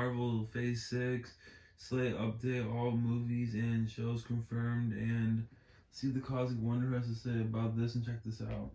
Marvel Phase 6, Slate update, all movies and shows confirmed, and see what the Cosmic Wonder has to say about this, and check this out.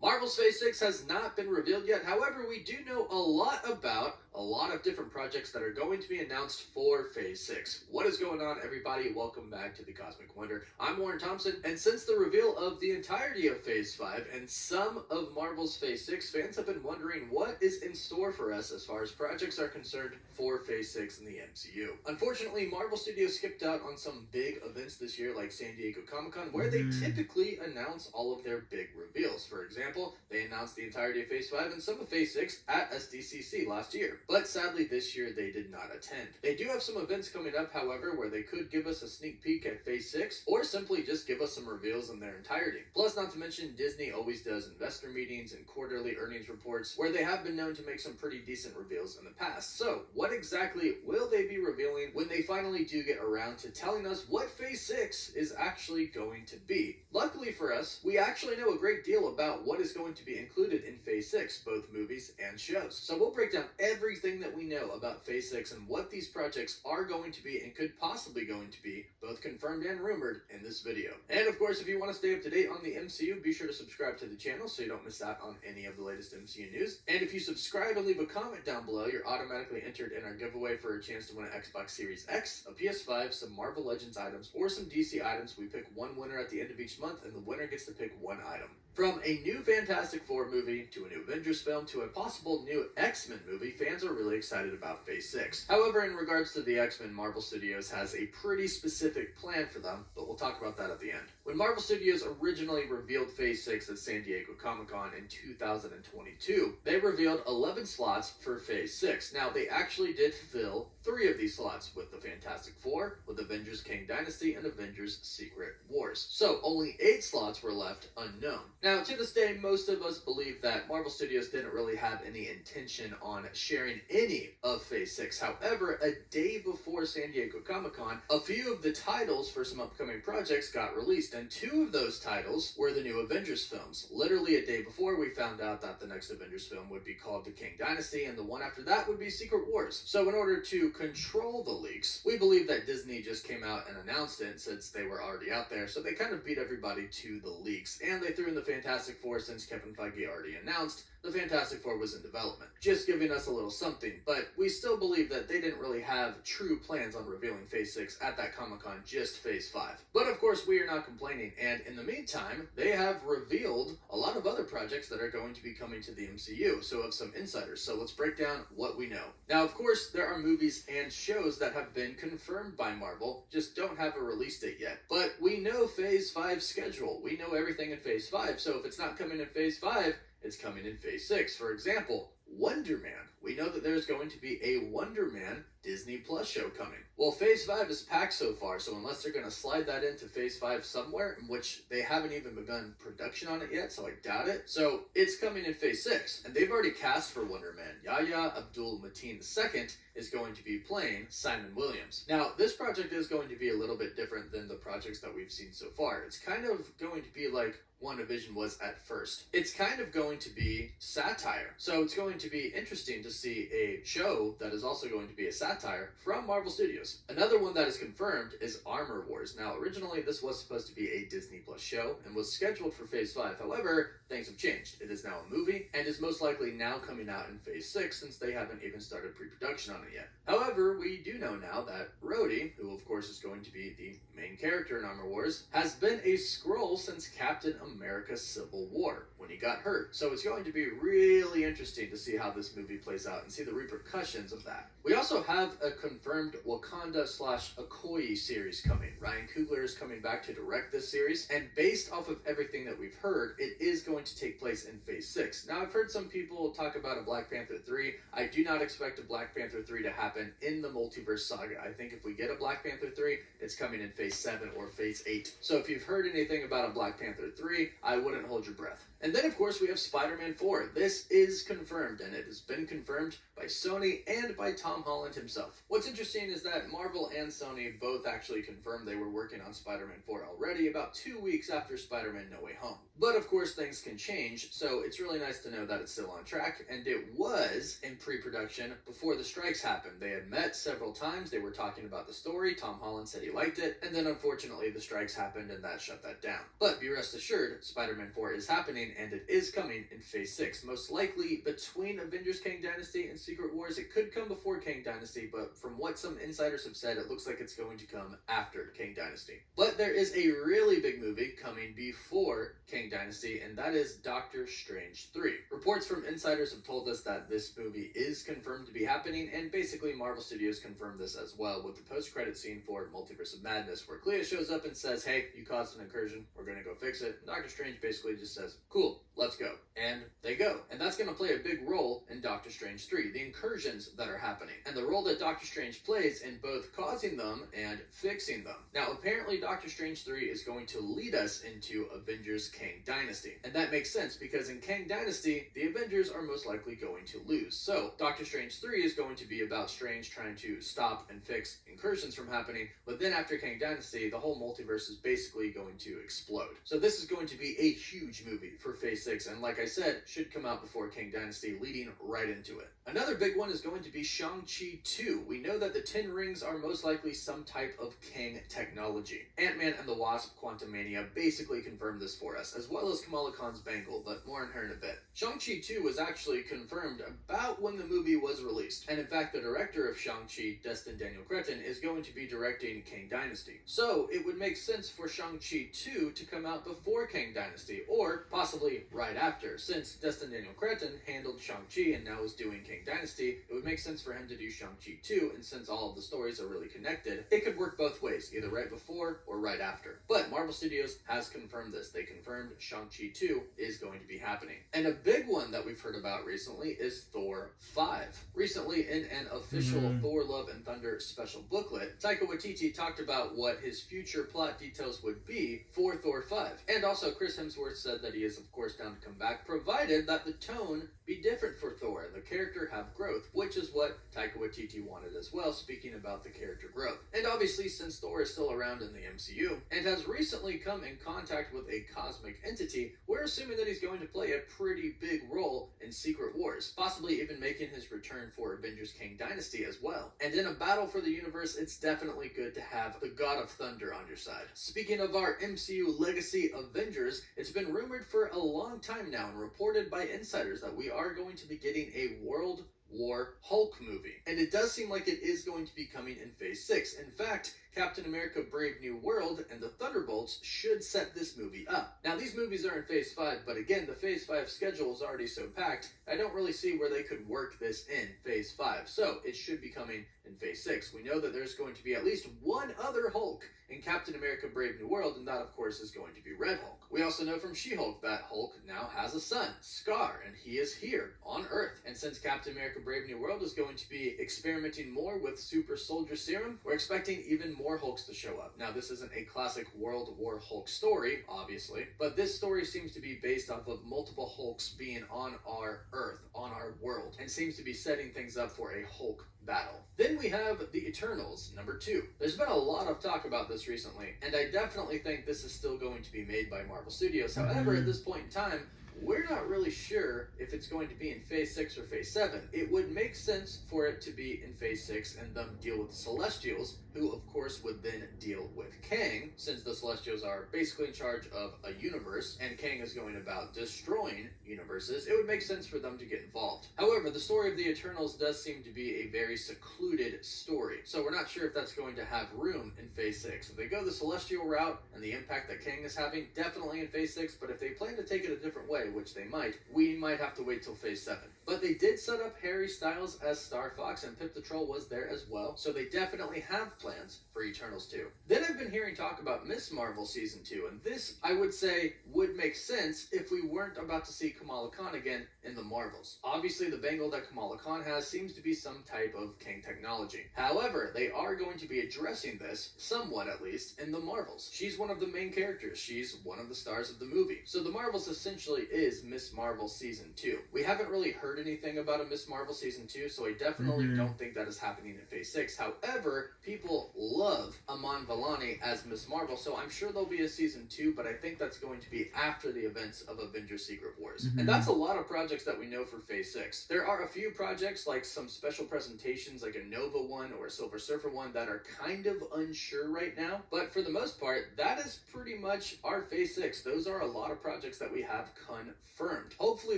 Marvel's Phase 6 has not been revealed yet. However, we do know a lot about a lot of different projects that are going to be announced for Phase 6. What is going on, everybody? Welcome back to the Cosmic Wonder. I'm Warren Thompson, and since the reveal of the entirety of Phase 5 and some of Marvel's Phase 6, fans have been wondering what is in store for us as far as projects are concerned for Phase 6 in the MCU. Unfortunately, Marvel Studios skipped out on some big events this year like San Diego Comic-Con, where they typically announce all of their big reveals. For example, they announced the entirety of Phase 5 and some of Phase 6 at SDCC last year. But sadly, this year they did not attend. They do have some events coming up, however, where they could give us a sneak peek at Phase 6, or simply just give us some reveals in their entirety. Plus, not to mention, Disney always does investor meetings and quarterly earnings reports, where they have been known to make some pretty decent reveals in the past. So, what exactly will they be revealing when they finally do get around to telling us what Phase 6 is actually going to be? Luckily for us, we actually know a great deal about what is going to be included in Phase 6, both movies and shows. So we'll break down everything that we know about Phase 6 and what these projects are going to be and could possibly going to be, both confirmed and rumored, in this video. And of course, if you want to stay up to date on the MCU, be sure to subscribe to the channel so you don't miss out on any of the latest MCU news. And if you subscribe and leave a comment down below, you're automatically entered in our giveaway for a chance to win an Xbox Series X, a PS5, some Marvel Legends items, or some DC items. We pick one winner at the end of each month, and the winner gets to pick one item. From a new Fantastic Four movie, to a new Avengers film, to a possible new X-Men movie, fans are really excited about Phase 6. However, in regards to the X-Men, Marvel Studios has a pretty specific plan for them, but we'll talk about that at the end. When Marvel Studios originally revealed Phase 6 at San Diego Comic-Con in 2022, they revealed 11 slots for Phase 6. Now, they actually did fill 3 of these slots with the Fantastic Four, with Avengers Kang Dynasty, and Avengers Secret Wars. So, only 8 slots were left unknown. Now, to this day, most of us believe that Marvel Studios didn't really have any intention on sharing any of Phase 6. However, a day before San Diego Comic-Con, a few of the titles for some upcoming projects got released, and 2 of those titles were the new Avengers films. Literally a day before, we found out that the next Avengers film would be called The Kang Dynasty, and the one after that would be Secret Wars. So in order to control the leaks, we believe that Disney just came out and announced it since they were already out there, so they kind of beat everybody to the leaks, and they threw in the Fantastic Four since Kevin Feige already announced the Fantastic Four was in development. Just giving us a little something, but we still believe that they didn't really have true plans on revealing Phase 6 at that Comic-Con, just Phase 5. But of course, we are not complaining, and in the meantime, they have revealed a lot of other projects that are going to be coming to the MCU, so of some insiders. So let's break down what we know. Now, of course, there are movies and shows that have been confirmed by Marvel, just don't have a release date yet. But we know Phase 5's schedule. We know everything in Phase 5, so if it's not coming in Phase 5, it's coming in Phase 6. For example, Wonder Man. We know that there's going to be a Wonder Man Disney Plus show coming. Well, Phase 5 is packed so far, so unless they're going to slide that into Phase 5 somewhere, in which they haven't even begun production on it yet, so I doubt it. So it's coming in Phase 6, and they've already cast for Wonder Man. Yahya Abdul-Mateen II is going to be playing Simon Williams. Now, this project is going to be a little bit different than the projects that we've seen so far. It's kind of going to be like WandaVision was at first. It's kind of going to be satire. So it's going to be interesting to see a show that is also going to be a satire from Marvel Studios. Another one that is confirmed is Armor Wars. Now, originally this was supposed to be a Disney Plus show and was scheduled for Phase 5. However, things have changed. It is now a movie and is most likely now coming out in Phase 6 since they haven't even started pre-production on it yet. However, we do know now that Rhodey, who of course is going to be the main character in Armor Wars, has been a Skrull since Captain America Civil War, when he got hurt. So it's going to be really interesting to see how this movie plays out and see the repercussions of that. We also have a confirmed Wakanda/Okoye series coming. Ryan Coogler is coming back to direct this series, and based off of everything that we've heard, it is going to take place in Phase 6. Now, I've heard some people talk about a Black Panther 3. I do not expect a Black Panther 3 to happen in the multiverse saga. I think if we get a Black Panther 3, it's coming in Phase 7 or Phase 8. So if you've heard anything about a Black Panther 3, I wouldn't hold your breath. And And then, of course, we have Spider-Man 4. This is confirmed, and it has been confirmed by Sony and by Tom Holland himself. What's interesting is that Marvel and Sony both actually confirmed they were working on Spider-Man 4 already about 2 weeks after Spider-Man No Way Home. But of course things can change, so it's really nice to know that it's still on track, and it was in pre-production before the strikes happened. They had met several times, they were talking about the story, Tom Holland said he liked it, and then unfortunately the strikes happened and that shut that down. But be rest assured, Spider-Man 4 is happening, and it is coming in Phase 6. Most likely between Avengers Kang Dynasty and Secret Wars. It could come before Kang Dynasty, but from what some insiders have said, it looks like it's going to come after Kang Dynasty. But there is a really big movie coming before Kang Dynasty, and that is Doctor Strange 3. Reports from insiders have told us that this movie is confirmed to be happening, and basically Marvel Studios confirmed this as well with the post-credit scene for Multiverse of Madness, where Clea shows up and says, hey, you caused an incursion, we're gonna go fix it. And Doctor Strange basically just says, cool, let's go. And they go. And that's gonna play a big role in Doctor Strange 3, the incursions that are happening, and the role that Doctor Strange plays in both causing them and fixing them. Now, apparently Doctor Strange 3 is going to lead us into Avengers Kang Dynasty. And that makes sense because in Kang Dynasty, the Avengers are most likely going to lose. So, Doctor Strange 3 is going to be about Strange trying to stop and fix incursions from happening, but then after Kang Dynasty, the whole multiverse is basically going to explode. So this is going to be a huge movie for Phase 6, and like I said, should come out before Kang Dynasty, leading right into it. Another big one is going to be Shang-Chi 2. We know that the 10 rings are most likely some type of Kang technology. Ant-Man and the Wasp Quantumania basically confirmed this for us, as well as Kamala Khan's bangle, but more on her in a bit. Shang-Chi 2 was actually confirmed about when the movie was released, and in fact the director of Shang-Chi, Destin Daniel Cretton, is going to be directing Kang Dynasty. So it would make sense for Shang-Chi 2 to come out before Kang Dynasty, or possibly right after. Since Destin Daniel Cretton handled Shang-Chi and now is doing Kang Dynasty, it would make sense for him to do Shang-Chi 2, and since all of the stories are really connected, it could work both ways, either right before or right after. But Marvel Studios has confirmed this. They confirmed Shang-Chi 2 is going to be happening. And a big one that we've heard about recently is Thor 5. Recently, in an official Thor Love and Thunder special booklet, Taika Waititi talked about what his future plot details would be for Thor 5. And also, Chris Hemsworth said that he is, of course, down to come back, provided that the tone be different for Thor and the character have growth, which is what Taika Waititi wanted as well, speaking about the character growth. And obviously, since Thor is still around in the MCU and has recently come in contact with a cosmic entity, we're assuming that he's going to play a pretty big role in Secret Wars, possibly even making his return for Avengers Kang Dynasty as well. And in a battle for the universe, it's definitely good to have the God of Thunder on your side. Speaking of our MCU legacy Avengers, it's been rumored for a long time now and reported by insiders that we are going to be getting a World War Hulk movie. And it does seem like it is going to be coming in Phase 6. In fact, Captain America Brave New World and the Thunderbolts should set this movie up. Now, these movies are in Phase 5, but again, the Phase 5 schedule is already so packed, I don't really see where they could work this in Phase 5. So, it should be coming in Phase 6. We know that there's going to be at least one other Hulk in Captain America Brave New World, and that, of course, is going to be Red Hulk. We also know from She-Hulk that Hulk now has a son, Scar, and he is here on Earth. And since Captain America Brave New World is going to be experimenting more with Super Soldier Serum, we're expecting even more Hulks to show up. Now, this isn't a classic World War Hulk story, obviously, but this story seems to be based off of multiple Hulks being on our Earth, on our world, and seems to be setting things up for a Hulk battle. Then we have the Eternals, number 2. There's been a lot of talk about this recently, and I definitely think this is still going to be made by Marvel Studios. However, at this point in time, we're not really sure if it's going to be in Phase 6 or Phase 7. It would make sense for it to be in Phase 6 and them deal with the Celestials, who of course would then deal with Kang, since the Celestials are basically in charge of a universe, and Kang is going about destroying universes. It would make sense for them to get involved. However, the story of the Eternals does seem to be a very secluded story, so we're not sure if that's going to have room in Phase 6. If they go the Celestial route and the impact that Kang is having, definitely in Phase 6, but if they plan to take it a different way, which they might, we might have to wait till Phase 7. But they did set up Harry Styles as Star Fox, and Pip the Troll was there as well, so they definitely have plans for Eternals 2. Then I've been hearing talk about Miss Marvel Season 2, and this, I would say, would make sense if we weren't about to see Kamala Khan again in the Marvels. Obviously, the bangle that Kamala Khan has seems to be some type of Kang technology. However, they are going to be addressing this, somewhat at least, in the Marvels. She's one of the main characters. She's one of the stars of the movie. So the Marvels essentially is Miss Marvel Season 2. We haven't really heard anything about a Miss Marvel Season 2, so I definitely don't think that is happening in Phase 6. However, people love Iman Vellani as Miss Marvel, so I'm sure there'll be a Season 2, but I think that's going to be after the events of Avengers Secret Wars. And that's a lot of projects that we know for Phase 6. There are a few projects, like some special presentations, like a Nova one or a Silver Surfer one, that are kind of unsure right now, but for the most part, that is pretty much our Phase 6. Those are a lot of projects that we have confirmed. Hopefully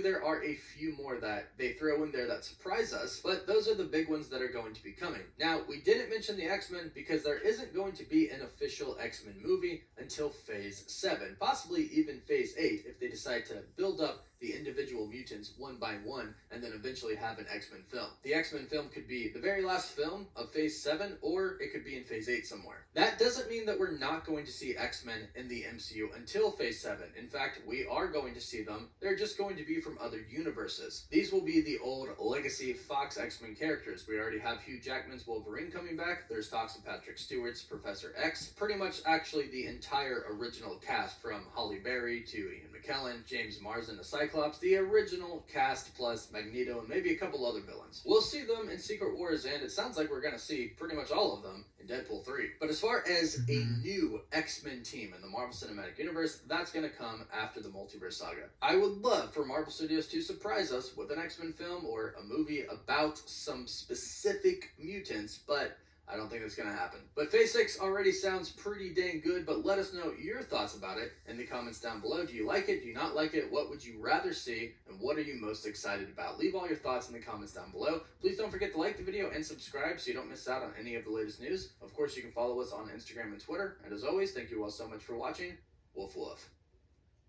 there are a few more that they throw in there that surprise us, but those are the big ones that are going to be coming. Now, we didn't mention the X-Men because there isn't going to be an official X-Men movie until Phase 7, possibly even Phase 8 if they decide to build up the individual mutants one by one and then eventually have an X-Men film. The X-Men film could be the very last film of Phase 7, or it could be in Phase 8 somewhere. That doesn't mean that we're not going to see X-Men in the MCU until Phase 7. In fact, we are going to see them. They're just going to be from other universes. These will be the old legacy Fox X-Men characters. We already have Hugh Jackman's Wolverine coming back. There's talks of Patrick Stewart's Professor X. Pretty much actually the entire original cast, from Halle Berry to Ian McKellen, James Marsden, the Cyclops, the original cast plus Magneto and maybe a couple other villains. We'll see them in Secret Wars, and it sounds like we're going to see pretty much all of them in Deadpool 3. But as far as a new X-Men team in the Marvel Cinematic Universe, that's going to come after the Multiverse Saga. I would love for Marvel Studios to surprise us with an X-Men film or a movie about some specific mutants, but I don't think that's going to happen. But Phase 6 already sounds pretty dang good, but let us know your thoughts about it in the comments down below. Do you like it? Do you not like it? What would you rather see? And what are you most excited about? Leave all your thoughts in the comments down below. Please don't forget to like the video and subscribe so you don't miss out on any of the latest news. Of course, you can follow us on Instagram and Twitter. And as always, thank you all so much for watching. Wolf Wolf.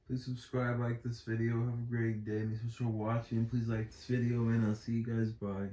Please subscribe, like this video. Have a great day. Thanks for watching. Please like this video, and I'll see you guys. Bye.